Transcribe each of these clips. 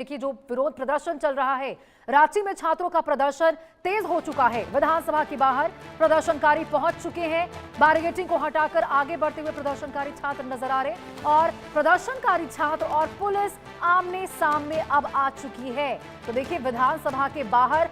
देखिए, जो विरोध प्रदर्शन चल रहा है, रांची में छात्रों का प्रदर्शन तेज हो चुका है। विधानसभा के बाहर प्रदर्शनकारी पहुंच चुके हैं। बैरिकेडिंग को हटाकर आगे बढ़ते हुए प्रदर्शनकारी छात्र नजर आ रहे और प्रदर्शनकारी छात्र और पुलिस आमने सामने अब आ चुकी है। तो देखिए, विधानसभा के बाहर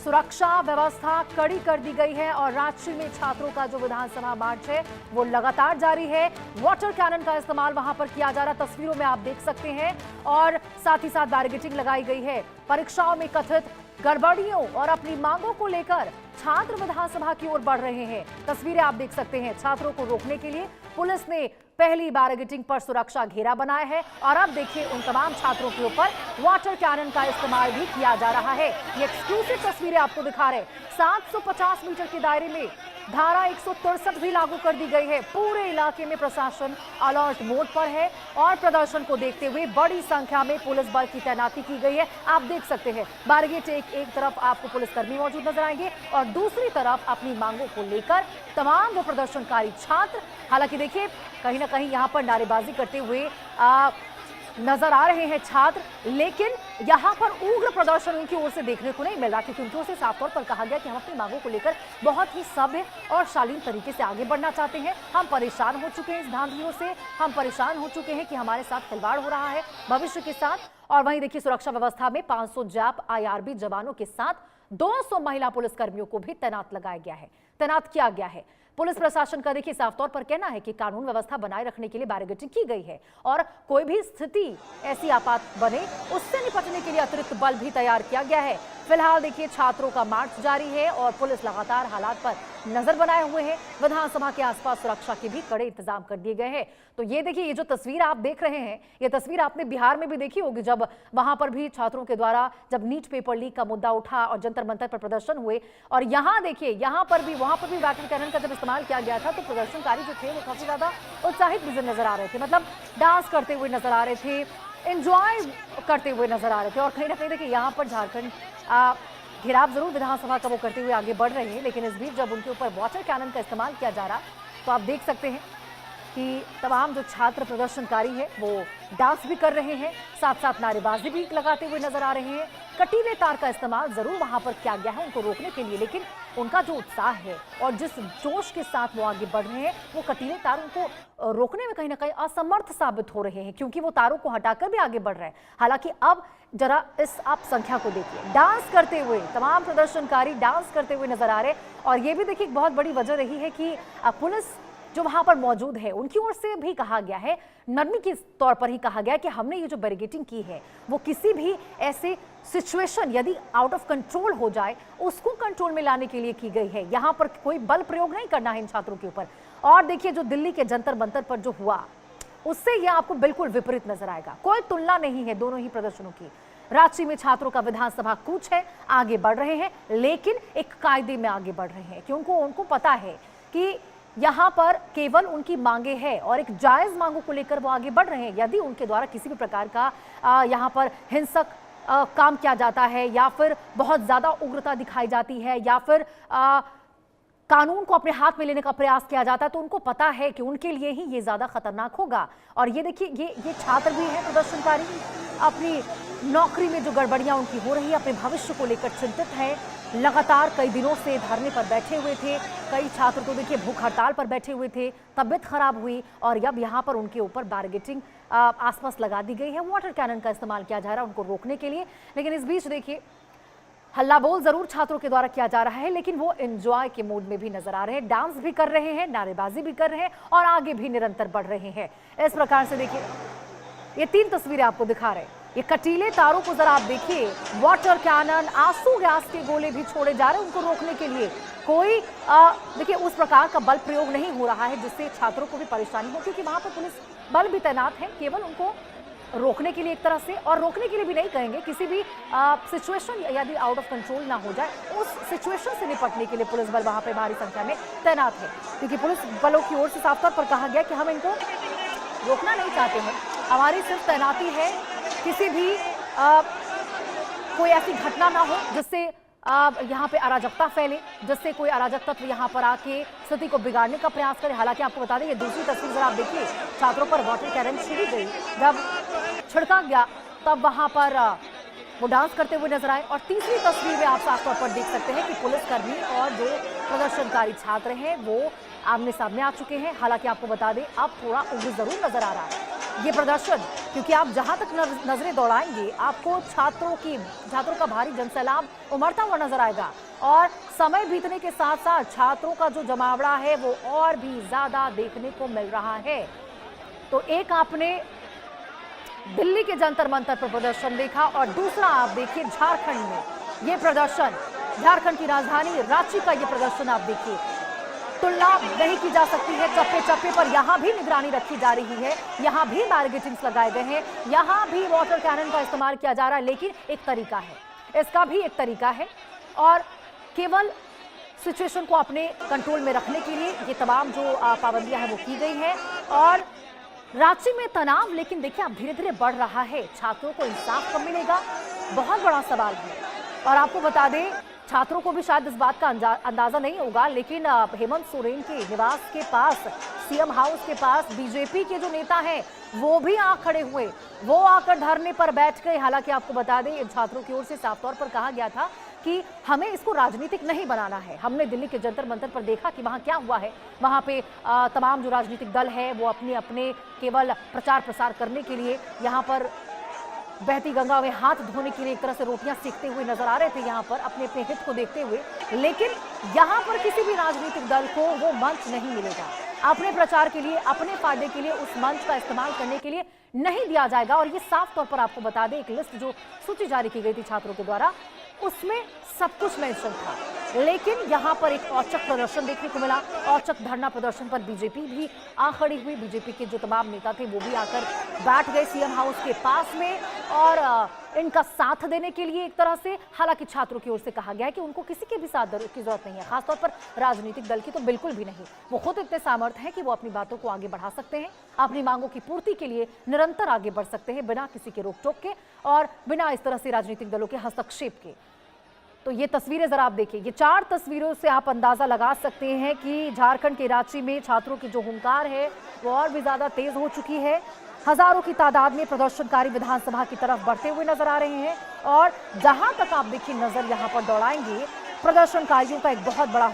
सुरक्षा व्यवस्था कड़ी कर दी गई है और रांची में छात्रों का जो विधानसभा मार्च है वो लगातार जारी है। वाटर कैनन का इस्तेमाल वहां पर किया जा रहा, तस्वीरों में आप देख सकते हैं, और साथ ही साथ बैरिकेडिंग लगाई गई है। परीक्षाओं में कथित गड़बड़ियों और अपनी मांगों को लेकर छात्र विधानसभा की ओर बढ़ रहे हैं। तस्वीरें आप देख सकते हैं। छात्रों को रोकने के लिए पुलिस ने पहली बैरिकेडिंग पर सुरक्षा घेरा बनाया है और अब देखिए, उन तमाम छात्रों के ऊपर वाटर कैनन का इस्तेमाल भी किया जा रहा है। ये एक्सक्लूसिव तस्वीरें आपको दिखा रहे। 750 मीटर के दायरे में धारा 163 भी लागू कर दी गई है। पूरे इलाके में प्रशासन अलर्ट मोड पर है और प्रदर्शन को देखते हुए बड़ी संख्या में पुलिस बल की तैनाती की गई है। आप देख सकते हैं, बैरिकेड एक तरफ आपको पुलिसकर्मी मौजूद नजर आएंगे और दूसरी तरफ अपनी मांगों को लेकर तमाम वो प्रदर्शनकारी छात्र, हालांकि देखिए कहीं ना कहीं यहाँ पर नारेबाजी करते हुए नजर आ रहे हैं छात्र, लेकिन यहाँ पर उग्र प्रदर्शन उनकी ओर से देखने को नहीं मिल रहा, क्योंकि उनकी ओर से साफ तौर पर कहा गया कि हम अपनी मांगों को लेकर बहुत ही सभ्य और शालीन तरीके से आगे बढ़ना चाहते हैं। हम परेशान हो चुके हैं इस धांधलियों से, हम परेशान हो चुके हैं कि हमारे साथ खिलवाड़ हो रहा है भविष्य के साथ। और वहीं देखिए, सुरक्षा व्यवस्था में 500 जैप IRB जवानों के साथ 200 महिला पुलिसकर्मियों को भी तैनात किया गया है। पुलिस प्रशासन का देखिए साफ तौर पर कहना है कि कानून व्यवस्था बनाए रखने के लिए बैरिकेडिंग की गई है और कोई भी स्थिति ऐसी आपात बने उससे निपटने के लिए अतिरिक्त बल भी तैयार किया गया है। फिलहाल देखिए, छात्रों का मार्च जारी है और पुलिस लगातार हालात पर नजर बनाए हुए है। विधानसभा के आसपास सुरक्षा के भी कड़े इंतजाम कर दिए गए हैं। तो ये देखिए, ये जो तस्वीर आप देख रहे हैं, ये तस्वीर आपने बिहार में भी देखी होगी, जब वहां पर भी छात्रों के द्वारा जब नीट पेपर लीक का मुद्दा उठा और जंतर मंतर पर प्रदर्शन हुए। और यहाँ देखिए, यहाँ पर भी वहां पर भी वाटर कैनन का जब इस्तेमाल किया गया था तो प्रदर्शनकारी जो थे वो काफी ज्यादा उत्साहित नजर आ रहे थे, मतलब डांस करते हुए नजर आ रहे थे, एंजॉय करते हुए नजर आ रहे थे। और कहीं ना कहीं देखिए, यहाँ पर झारखंड घेराव जरूर विधानसभा का वो करते हुए आगे बढ़ रहे हैं, लेकिन इस बीच जब उनके ऊपर वाटर कैनन का इस्तेमाल किया जा रहा तो आप देख सकते हैं कि तमाम जो छात्र प्रदर्शनकारी है वो डांस भी कर रहे हैं, साथ साथ नारेबाजी भी लगाते हुए नजर आ रहे हैं। कटीले तार का इस्तेमाल जरूर वहां पर किया गया है उनको रोकने के लिए, लेकिन उनका जो उत्साह है और जिस जोश के साथ वो आगे बढ़ रहे हैं, वो कटीले तार उनको रोकने में कहीं ना कहीं असमर्थ साबित हो रहे हैं, क्योंकि वो तारों को हटाकर भी आगे बढ़ रहे हैं। हालांकि अब जरा इस आप संख्या को देखिए, डांस करते हुए तमाम प्रदर्शनकारी डांस करते हुए नजर आ रहे। और ये भी देखिए, एक बहुत बड़ी वजह रही है कि पुलिस जो वहां पर मौजूद है उनकी ओर से भी कहा गया है, नरमी के तौर पर ही कहा गया कि हमने ये जो बैरिकेडिंग की है वो किसी भी ऐसे सिचुएशन यदि आउट ऑफ कंट्रोल हो जाए उसको कंट्रोल में लाने के लिए की गई है। यहाँ पर कोई बल प्रयोग नहीं करना है इन छात्रों के ऊपर। और देखिए, जो दिल्ली के जंतर मंतर पर जो हुआ उससे यह आपको बिल्कुल विपरीत नजर आएगा। कोई तुलना नहीं है दोनों ही प्रदर्शनों की। रांची में छात्रों का विधानसभा कूच है, आगे बढ़ रहे हैं, लेकिन एक कायदे में आगे बढ़ रहे हैं, क्योंकि उनको पता है कि यहाँ पर केवल उनकी मांगे हैं और एक जायज मांगों को लेकर वो आगे बढ़ रहे हैं। यदि उनके द्वारा किसी भी प्रकार का यहाँ पर हिंसक काम किया जाता है या फिर बहुत ज्यादा उग्रता दिखाई जाती है या फिर कानून को अपने हाथ में लेने का प्रयास किया जाता है, तो उनको पता है कि उनके लिए ही ये ज्यादा खतरनाक होगा। और ये देखिए, ये छात्र भी हैं प्रदर्शनकारी, अपनी नौकरी में जो गड़बड़ियां उनकी हो रही है, अपने भविष्य को लेकर चिंतित है। लगातार कई दिनों से धरने पर बैठे हुए थे, कई छात्र तो देखिए भूख हड़ताल पर बैठे हुए थे, तबियत खराब हुई और अब यहाँ पर उनके ऊपर बैरिकेडिंग आसपास लगा दी गई है। वाटर कैनन का इस्तेमाल किया जा रहा है उनको रोकने के लिए, लेकिन इस बीच देखिए, हल्ला बोल जरूर छात्रों के द्वारा किया जा रहा है, लेकिन वो एंजॉय के मूड में भी नजर आ रहे हैं, डांस भी कर रहे हैं, नारेबाजी भी कर रहे हैं और आगे भी निरंतर बढ़ रहे हैं। इस प्रकार से देखिए, ये 3 तस्वीरें आपको दिखा रहे हैं। ये कटीले तारों को जरा आप देखिए, वाटर कैनन, आंसू गैस के गोले भी छोड़े जा रहे हैं उनको रोकने के लिए। कोई देखिए उस प्रकार का बल प्रयोग नहीं हो रहा है जिससे छात्रों को भी परेशानी हो, क्योंकि वहां पर पुलिस बल भी तैनात है, केवल उनको रोकने के लिए एक तरह से, और रोकने के लिए भी नहीं कहेंगे, किसी भी सिचुएशन यदि आउट ऑफ कंट्रोल ना हो जाए उस सिचुएशन से निपटने के लिए पुलिस बल वहां पे भारी संख्या में तैनात है। क्योंकि पुलिस बलों की ओर से साफ तौर पर कहा गया कि हम इनको रोकना नहीं चाहते हैं, हमारी सिर्फ तैनाती है किसी भी कोई ऐसी घटना ना हो जिससे यहाँ पे अराजकता फैले, जिससे कोई अराजक तत्व यहाँ पर आके स्थिति को बिगाड़ने का प्रयास करे। हालांकि आपको बता दें, ये दूसरी तस्वीर जरा आप देखिए, छात्रों पर वाटर कैनन छिड़ी गई, जब छिड़का गया तब वहां पर वो डांस करते हुए नजर आए। और तीसरी तस्वीर में आप साफ तौर पर देख सकते हैं कि पुलिसकर्मी और जो प्रदर्शनकारी छात्र हैं वो आमने सामने आ चुके हैं। हालांकि आपको बता दें अब थोड़ा उग्र जरूर नजर आ रहा है ये प्रदर्शन, क्योंकि आप जहां तक नजरें दौड़ाएंगे आपको छात्रों का भारी जनसैलाब उमड़ता हुआ नजर आएगा। और समय बीतने के साथ साथ छात्रों का जो जमावड़ा है वो और भी ज्यादा देखने को मिल रहा है। तो एक आपने दिल्ली के जंतर मंतर पर प्रदर्शन देखा और दूसरा आप देखिए झारखंड में ये प्रदर्शन, झारखंड की राजधानी रांची का ये प्रदर्शन आप देखिए। तुलना नहीं की जा सकती है, चप्पे चप्पे पर यहां भी निगरानी रखी जा रही है, यहां भी बैरिकेडिंग्स लगाए गए हैं, यहां भी वाटर कैनन का इस्तेमाल किया जा रहा है। लेकिन एक तरीका है, इसका भी एक तरीका है और केवल सिचुएशन को अपने कंट्रोल में रखने के लिए ये तमाम जो पाबंदियां हैं वो की गई है। और रांची में तनाव लेकिन देखिए अब धीरे धीरे बढ़ रहा है। छात्रों को इंसाफ कब मिलेगा, बहुत बड़ा सवाल है। और आपको बता दें छात्रों को भी शायद इस बात का अंदाजा नहीं होगा, लेकिन हेमंत सोरेन के निवास के पास, सीएम हाउस के पास बीजेपी के जो नेता हैं वो भी आ खड़े हुए, वो आकर धरने पर बैठ गए। हालांकि आपको बता दें इन छात्रों की ओर से साफ तौर पर कहा गया था कि हमें इसको राजनीतिक नहीं बनाना है। हमने दिल्ली के जंतर मंतर पर देखा कि वहां क्या हुआ है, वहां पे तमाम जो राजनीतिक दल है वो अपने अपने केवल प्रचार प्रसार करने के लिए यहाँ पर बहती गंगा में हाथ धोने के लिए एक तरह से रोटियां सेकते हुए नजर आ रहे थे, यहाँ पर अपने अपने हित को देखते हुए। लेकिन यहाँ पर किसी भी राजनीतिक दल को वो मंच नहीं मिलेगा, अपने प्रचार के लिए, अपने फायदे के लिए उस मंच का इस्तेमाल करने के लिए नहीं दिया जाएगा। और ये साफ तौर पर आपको बता दें एक लिस्ट जो सूची जारी की गई थी छात्रों के द्वारा उसमें सब कुछ मेंशन था। लेकिन यहाँ पर एक औचक प्रदर्शन देखने को मिला। औचक धरना प्रदर्शन पर बीजेपी भी आ खड़ी हुई, बीजेपी के जो तमाम नेता थे वो भी आकर बैठ गए सीएम हाउस के पास में और इनका साथ देने के लिए एक तरह से। हालांकि छात्रों की ओर से कहा गया है कि उनको किसी के भी साथ की जरूरत नहीं है, खासतौर पर राजनीतिक दल की तो बिल्कुल भी नहीं। वो खुद इतने सामर्थ्य हैं कि वो अपनी बातों को आगे बढ़ा सकते हैं, अपनी मांगों की पूर्ति के लिए निरंतर आगे बढ़ सकते हैं बिना किसी के रोक टोक के और बिना इस तरह से राजनीतिक दलों के हस्तक्षेप के। तो ये तस्वीरें जरा आप देखिए, ये 4 तस्वीरों से आप अंदाजा लगा सकते हैं कि झारखंड के रांची में छात्रों की जो हुंकार है वो और भी ज्यादा तेज हो चुकी है। हजारों की तादाद में प्रदर्शनकारी विधानसभा की तरफ बढ़ते हुए नजर आ रहे हैं और जहां तक आप देखिए नजर यहां पर दौड़ाएंगे प्रदर्शनकारियों का एक बहुत बड़ा